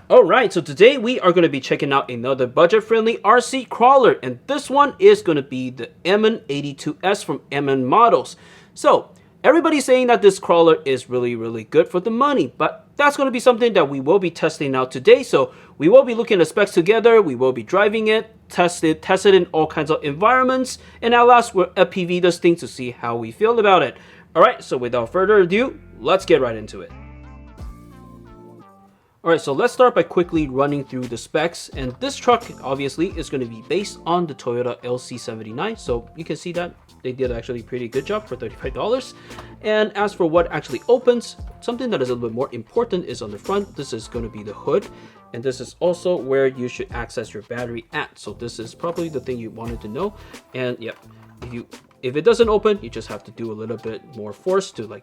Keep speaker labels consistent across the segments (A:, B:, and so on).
A: Alright, so today we are going to be checking out another budget-friendly RC crawler, and this one is going to be the MN82S from MN Models. So, everybody's saying that this crawler is really good for the money, but that's going to be something that we will be testing out today. So, we will be looking at specs together, we will be driving it, test it in all kinds of environments, and at last we'll FPV this thing to see how we feel about it. Alright, so without further ado, let's get right into it. Alright, so let's start by quickly running through the specs, and this truck obviously is going to be based on the Toyota LC79, so you can see that they did actually a pretty good job for $35. And as for what actually opens, something that is a little bit more important is on the front. This is going to be the hood, and this is also where you should access your battery at, so this is probably the thing you wanted to know. And yep, if it doesn't open, you just have to do a little bit more force to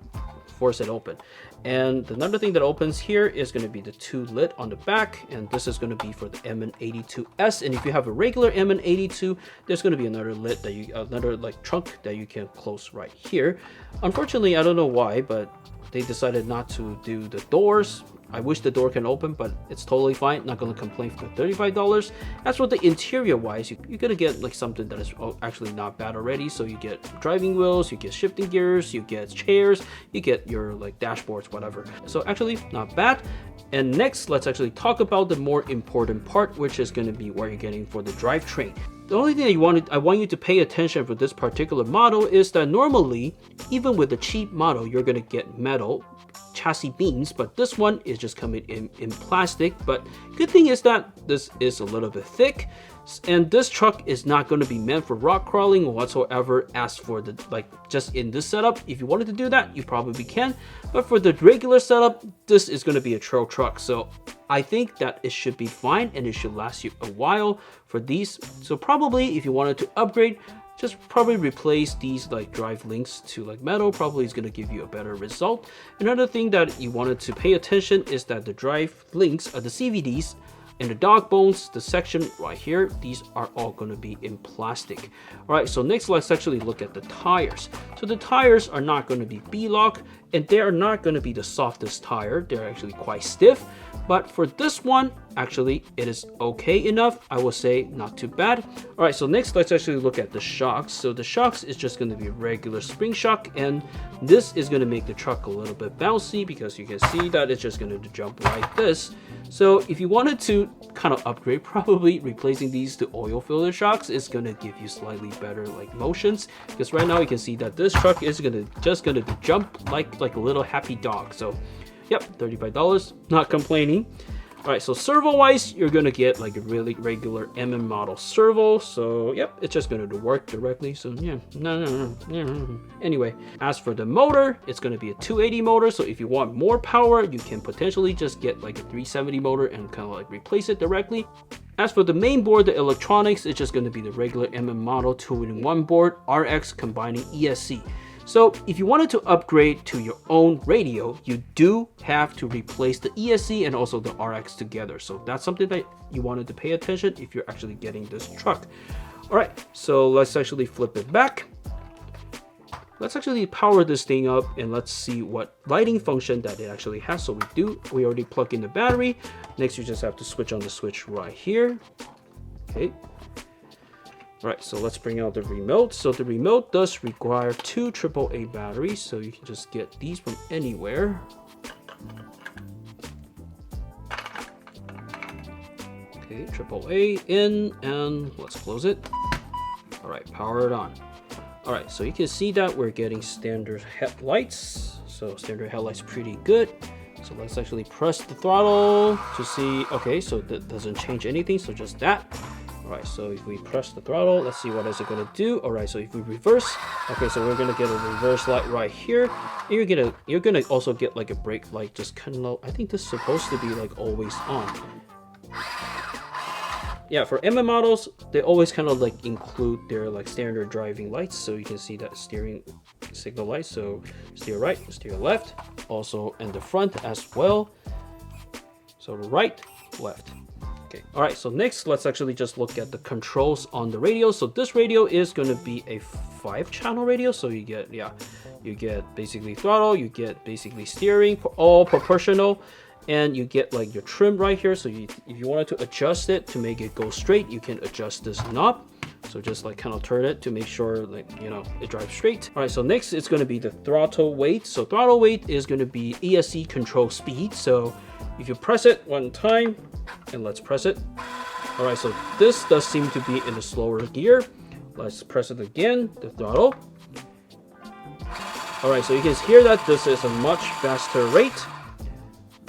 A: force it open. And another thing that opens here is going to be the two lid on the back, and this is going to be for the MN82S. And if you have a regular MN82, there's going to be another lid that another trunk that you can close right here. Unfortunately, I don't know why, but they decided not to do the doors. I wish the door can open, but it's totally fine. Not going to complain for $35. As for the interior wise, you're going to get something that is actually not bad already. So you get driving wheels, you get shifting gears, you get chairs, you get your dashboards, whatever. So actually not bad. And next, let's actually talk about the more important part, which is going to be what you're getting for the drivetrain. The only thing I want you to pay attention for this particular model is that normally, even with the cheap model, you're going to get metal chassis beams, but this one is just coming in plastic. But good thing is that this is a little bit thick, and this truck is not going to be meant for rock crawling whatsoever. As for the just in this setup, if you wanted to do that, you probably can, but for the regular setup, this is going to be a trail truck, so I think that it should be fine and it should last you a while for these. So probably if you wanted to upgrade, just probably replace these drive links to metal. Probably is going to give you a better result. Another thing that you wanted to pay attention is that the drive links are the CVDs and the dog bones, the section right here, these are all going to be in plastic. All right, so next let's actually look at the tires. So the tires are not going to be B-lock, and they are not going to be the softest tire. They're actually quite stiff, but for this one, actually it is okay enough. I will say not too bad. All right, so next let's actually look at the shocks. So the shocks is just going to be a regular spring shock, and this is going to make the truck a little bit bouncy because you can see that it's just going to jump like this. So if you wanted to kind of upgrade, probably replacing these to oil filter shocks is going to give you slightly better motions, because right now you can see that this truck is just going to jump like a little happy dog. So yep, $35, not complaining. All right, so servo wise, you're gonna get a really regular MN model servo. So yep, it's just gonna work directly. So yeah, no. Anyway, as for the motor, it's gonna be a 280 motor. So if you want more power, you can potentially just get a 370 motor and kind of replace it directly. As for the main board, the electronics, it's just gonna be the regular MN model 2-in-1 board, RX combining ESC. So if you wanted to upgrade to your own radio, you do have to replace the ESC and also the RX together. So that's something that you wanted to pay attention if you're actually getting this truck. All right, so let's actually flip it back. Let's actually power this thing up and let's see what lighting function that it actually has. So we already plugged in the battery. Next, you just have to switch on the switch right here. Okay. All right, so let's bring out the remote. So the remote does require two AAA batteries, so you can just get these from anywhere. Okay, AAA in, and let's close it. All right, power it on. All right, so you can see that we're getting standard headlights. So standard headlights pretty good. So let's actually press the throttle to see. Okay, so that doesn't change anything, so just that. Alright, so if we press the throttle, let's see what is it going to do. Alright, so if we reverse, okay, so we're going to get a reverse light right here. And you're gonna also get a brake light, just kind of, I think this is supposed to be always on. Yeah, for MN models, they always kind of include their standard driving lights. So you can see that steering signal light. So steer right, steer left, also in the front as well. So right, left. Okay. All right, so next let's actually just look at the controls on the radio. So this radio is going to be a 5-channel radio. So you get basically throttle, you get basically steering, all proportional. and you get like your trim right here. So if you wanted to adjust it to make it go straight, you can adjust this knob. So just like kind of turn it to make sure, like, you know, it drives straight. All right, so next it's going to be the throttle weight. So throttle weight is going to be ESC control speed. So if you press it one time, and let's press it. All right, so this does seem to be in the slower gear. Let's press it again, the throttle. All right, so you can hear that this is a much faster rate.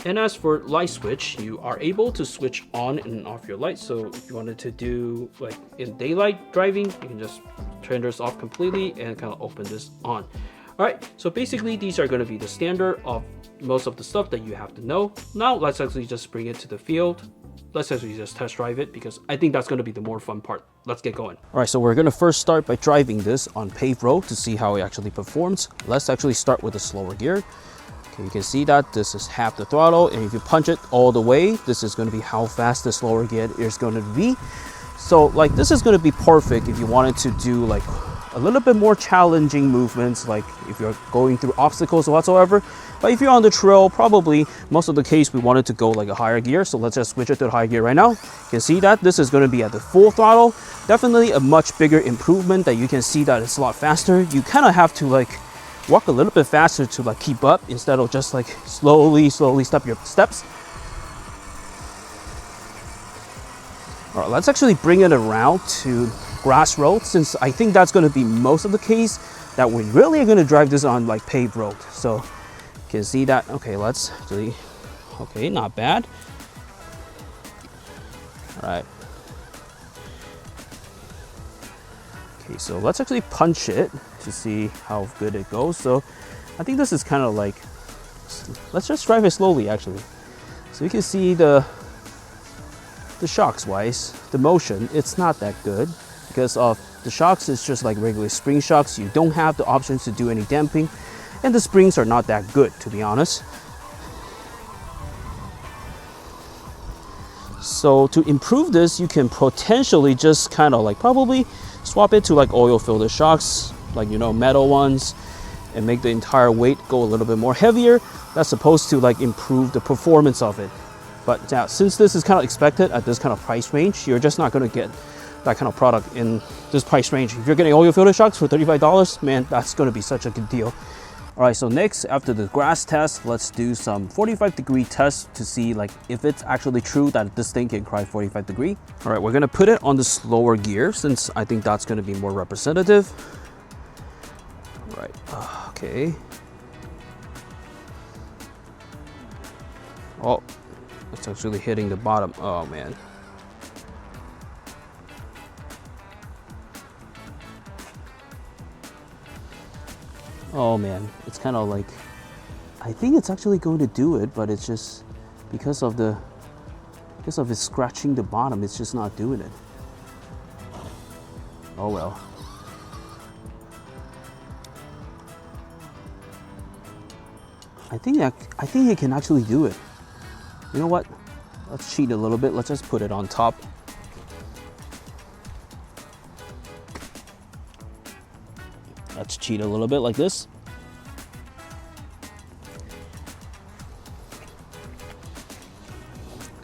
A: And as for light switch, you are able to switch on and off your lights. So if you wanted to do like in daylight driving, you can just turn this off completely and kind of open this on. All right, so basically these are going to be the standard of most of the stuff that you have to know. Now let's actually just bring it to the field. Let's actually just test drive it, because I think that's going to be the more fun part. Let's get going. All right, so we're going to first start by driving this on paved road to see how it actually performs. Let's actually start with the slower gear. Okay, you can see that this is half the throttle, and if you punch it all the way, this is going to be how fast the slower gear is going to be. So like this is going to be perfect if you wanted to do like a little bit more challenging movements, like if you're going through obstacles or whatsoever. But if you're on the trail, probably most of the case we wanted to go like a higher gear. So let's just switch it to the high gear right now. You can see that this is going to be at the full throttle. Definitely a much bigger improvement, that you can see that it's a lot faster. You kind of have to like walk a little bit faster to like keep up, instead of just like slowly step your steps. All right, let's actually bring it around to grass road, since I think that's going to be most of the case that we really are going to drive this on like paved road. So you can see that. Okay, let's actually, okay, not bad. All right. Okay, so let's actually punch it to see how good it goes. So I think this is kind of like, let's just drive it slowly actually. So you can see the shocks wise, the motion, it's not that good, because of the shocks is just like regular spring shocks. You don't have the options to do any damping, and the springs are not that good, to be honest. So to improve this, you can potentially just kind of like probably swap it to like oil filter shocks, like, you know, metal ones, and make the entire weight go a little bit more heavier. That's supposed to like improve the performance of it. But now, since this is kind of expected at this kind of price range, you're just not going to get that kind of product in this price range. If you're getting oil filter shocks for $35, man, that's going to be such a good deal. All right, so next, after the grass test, let's do some 45-degree tests to see like if it's actually true that this thing can cry 45 degree. All right, we're going to put it on the slower gear, since I think that's going to be more representative. All right, okay. Oh, it's actually hitting the bottom. Oh man. Oh man, it's kind of like, I think it's actually going to do it, but it's just because of it scratching the bottom, it's just not doing it. Oh well. I think it can actually do it. You know what? Let's cheat a little bit. Let's just put it on top. Let's cheat a little bit like this.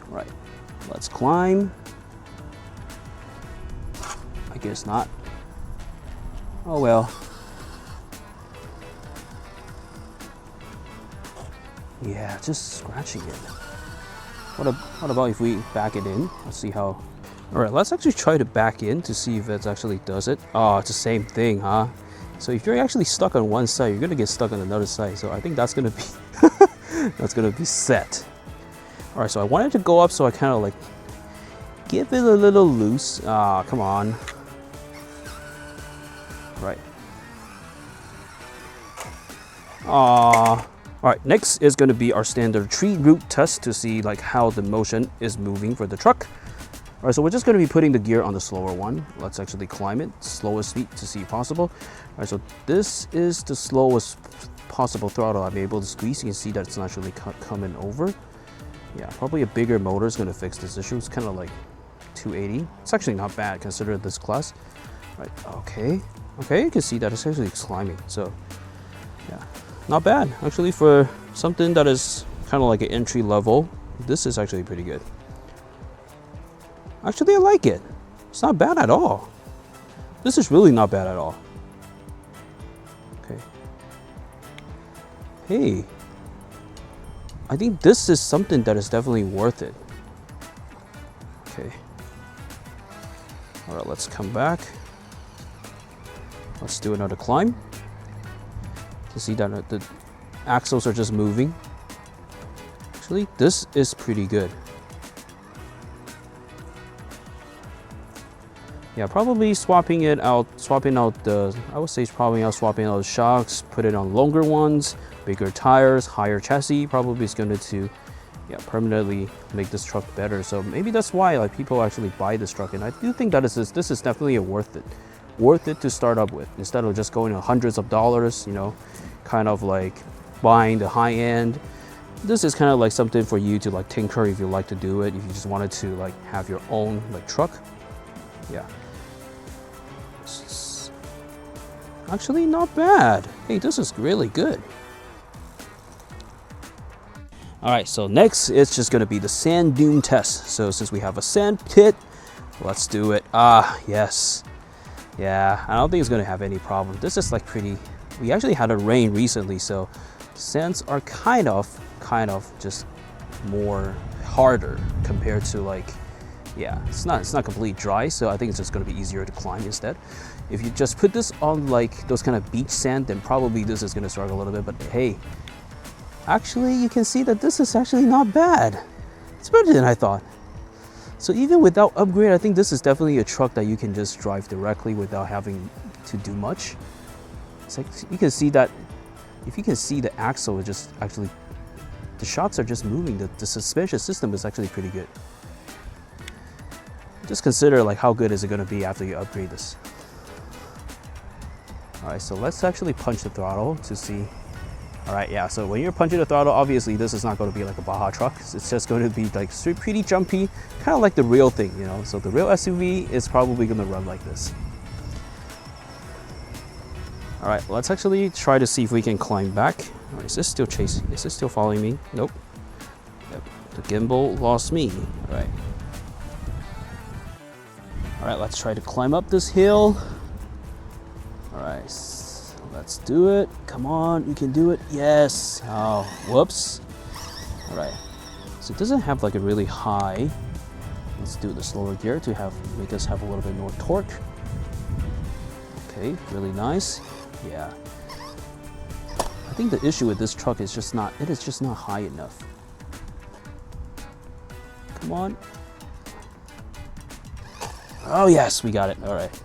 A: Right. Let's climb. I guess not. Oh well. Yeah, just scratching it. What about if we back it in? Let's see how. All right, let's actually try to back in to see if it actually does it. Oh, it's the same thing, huh? So if you're actually stuck on one side, you're gonna get stuck on another side. So I think that's gonna be that's gonna be set. All right, so I wanted to go up, so I kind of like give it a little loose. Ah, come on. Right. Ah. All right, next is going to be our standard tree root test to see like how the motion is moving for the truck. All right, so we're just going to be putting the gear on the slower one. Let's actually climb it, slowest speed to see possible. All right, so this is the slowest possible throttle I'm able to squeeze. You can see that it's naturally coming over. Yeah, probably a bigger motor is going to fix this issue. It's kind of like 280. It's actually not bad considering this class. All right, okay, you can see that it's actually climbing. So yeah. Not bad, actually, for something that is kind of like an entry level. This is actually pretty good. Actually, I like it. It's not bad at all. This is really not bad at all. Okay. Hey, I think this is something that is definitely worth it. Okay. All right, let's come back. Let's do another climb. You can see that the axles are just moving. Actually, this is pretty good. Yeah, probably swapping out the, I would say swapping out the shocks, put it on longer ones, bigger tires, higher chassis, probably is going to, yeah, permanently make this truck better. So maybe that's why like people actually buy this truck, and I do think that this is definitely worth it to start up with, instead of just going to hundreds of dollars, you know, kind of like buying the high end. This is kind of like something for you to like tinker if you like to do it, if you just wanted to like have your own like truck. Yeah. Actually not bad. Hey, this is really good. All right, so next it's just gonna be the sand dune test. So since we have a sand pit, let's do it. Ah, yes. Yeah, I don't think it's gonna have any problem. This is like pretty, we actually had a rain recently, so the sands are kind of just more harder compared to like, yeah, it's not completely dry, so I think it's just gonna be easier to climb instead. If you just put this on like those kind of beach sand, then probably this is gonna struggle a little bit, but hey, actually you can see that this is actually not bad. It's better than I thought. So even without upgrade, I think this is definitely a truck that you can just drive directly without having to do much. It's like, you can see that, if you can see the axle is just actually, the shocks are just moving, the suspension system is actually pretty good. Just consider like how good is it gonna be after you upgrade this. All right, so let's actually punch the throttle to see. All right, yeah, so when you're punching the throttle, obviously this is not going to be like a Baja truck. It's just going to be like pretty jumpy, kind of like the real thing, you know? So the real SUV is probably going to run like this. All right, let's actually try to see if we can climb back. All right, is this still chasing? Is this still following me? Nope. Yep. The gimbal lost me. All right. All right, let's try to climb up this hill. All right, let's do it. Come on, you can do it. Yes. Oh, whoops. All right. So it doesn't have like a really high. Let's do the slower gear to make us have a little bit more torque. Okay, really nice. Yeah. I think the issue with this truck is just not, it is just not high enough. Come on. Oh yes, we got it. All right.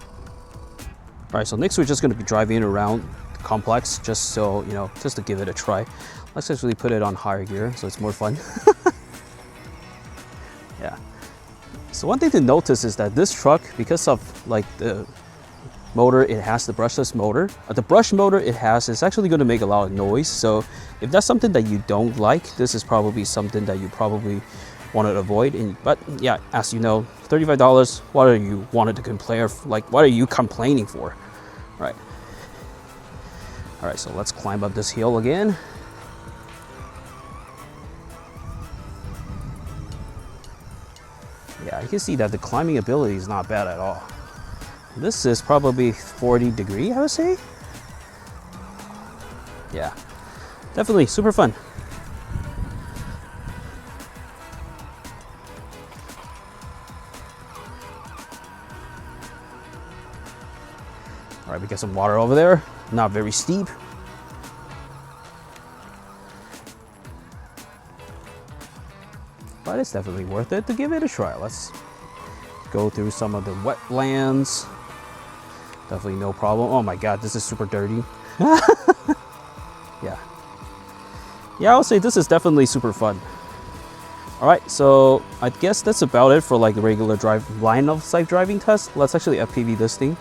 A: All right, so next we're just going to be driving around the complex, just so, you know, just to give it a try. Let's actually put it on higher gear so it's more fun. Yeah. So one thing to notice is that this truck, because of like the motor, it has the brushless motor. The brush motor it has is actually going to make a lot of noise. So if that's something that you don't like, this is probably something that you probably want to avoid. But yeah, as you know, $35, what are you wanted to complain, like what are you complaining for? Right. All right, so let's climb up this hill again. Yeah, you can see that the climbing ability is not bad at all. This is probably 40 degree, I would say. Yeah, definitely super fun. All right, we got some water over there, not very steep. But it's definitely worth it to give it a try. Let's go through some of the wetlands. Definitely no problem. Oh my God, this is super dirty. Yeah. Yeah, I would say this is definitely super fun. All right, so I guess that's about it for like the regular line of sight driving test. Let's actually FPV this thing,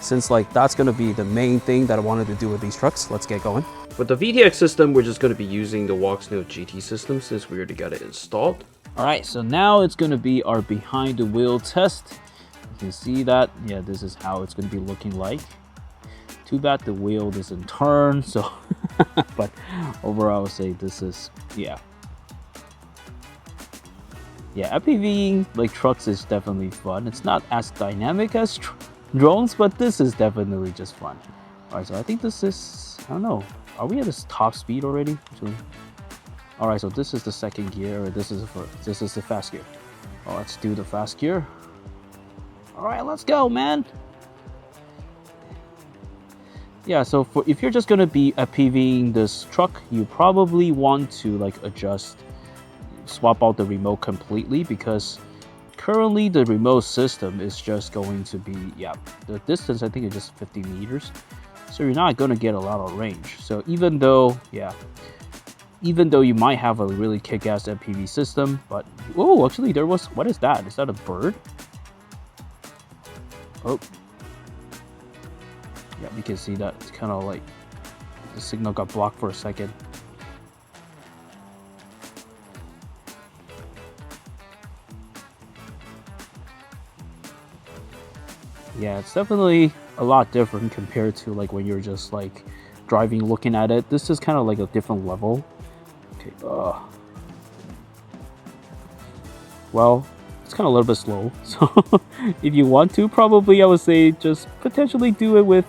A: since like that's gonna be the main thing that I wanted to do with these trucks. Let's get going. With the VTX system, we're just gonna be using the Walksnail GT system since we already got it installed. All right, so now it's gonna be our behind the wheel test. You can see that, yeah, this is how it's gonna be looking like. Too bad the wheel doesn't turn, so, but overall I would say this is, yeah,
B: Yeah, FPVing like trucks is definitely fun. It's not as dynamic as drones, but this is definitely just fun. All right, so I think this is, I don't know, are we at this top speed already? Actually, all right, so this is the second gear, or this is the fast gear. Oh, let's do the fast gear. All right, let's go, man. Yeah, so if you're just gonna be FPVing this truck, you probably want to like swap out the remote completely, because currently the remote system is just going to be, yeah, the distance I think is just 50 meters, so you're not gonna get a lot of range. So even though you might have a really kick-ass FPV system, but oh, actually there was, what is that? Is that a bird? Oh. Yeah, you can see that it's kind of like the signal got blocked for a second. Yeah, it's definitely a lot different compared to like when you're just like driving, looking at it. This is kind of like a different level. Okay, well, it's kind of a little bit slow. So if you want to, probably I would say just potentially do it with,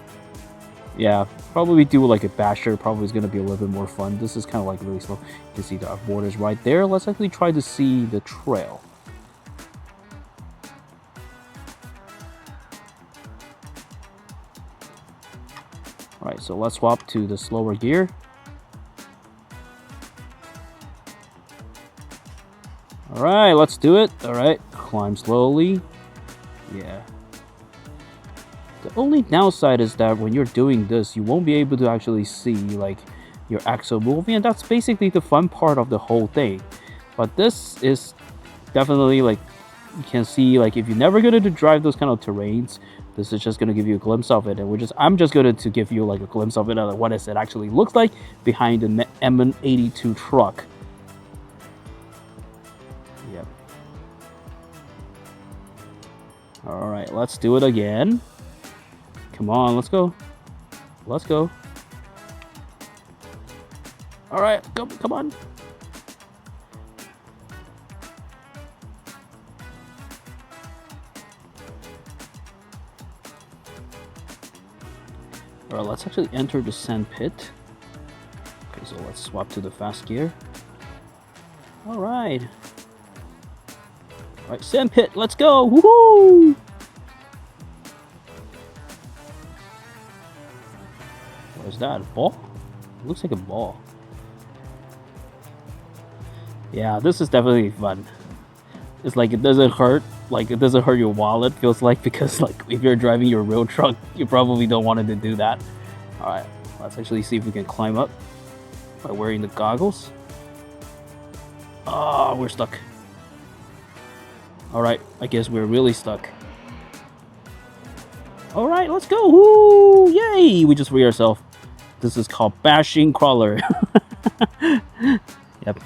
B: yeah, probably do like a basher. Probably is going to be a little bit more fun. This is kind of like really slow. You can see the board is right there. Let's actually try to see the trail. All right, so let's swap to the slower gear. All right, let's do it. All right, climb slowly. Yeah. The only downside is that when you're doing this, you won't be able to actually see like your axle moving, and that's basically the fun part of the whole thing. But this is definitely like, you can see like if you're never going to drive those kind of terrains, this is just going to give you a glimpse of it, and I'm just going to give you like a glimpse of it, of what it actually looks like behind the MN82 truck. Yep. All right, let's do it again. Come on, let's go. Let's go. All right, go, come on. All right, let's actually enter the sand pit. Okay, so let's swap to the fast gear. All right. All right, sand pit, let's go. Woohoo! What is that? A ball? It looks like a ball. Yeah, this is definitely fun. It's like it doesn't hurt. Like it doesn't hurt your wallet, feels like, because like if you're driving your real truck, you probably don't want it to do that. All right, let's actually see if we can climb up by wearing the goggles. Oh, we're stuck. All right, I guess we're really stuck. All right, let's go. Woo! Yay! We just free ourselves. This is called bashing crawler. Yep.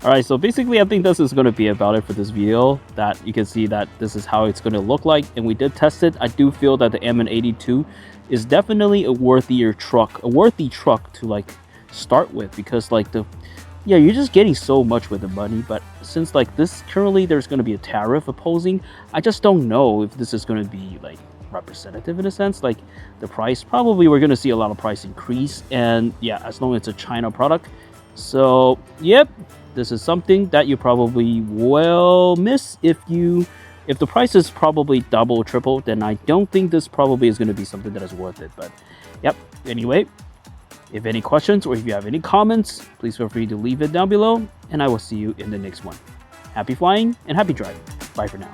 B: Alright, so basically I think this is going to be about it for this video. That you can see that this is how it's going to look like, and we did test it. I do feel that the MN82 is definitely a worthy truck to like start with, because like you're just getting so much with the money. But since like this currently there's going to be a tariff opposing, I just don't know if this is going to be like representative in a sense. Like the price, probably we're going to see a lot of price increase, and yeah, as long as it's a China product. So yep, this is something that you probably will miss if the price is probably double, triple. Then I don't think this probably is going to be something that is worth it. But yep, anyway, if any questions or if you have any comments, please feel free to leave it down below, and I will see you in the next one. Happy flying and happy driving. Bye for now.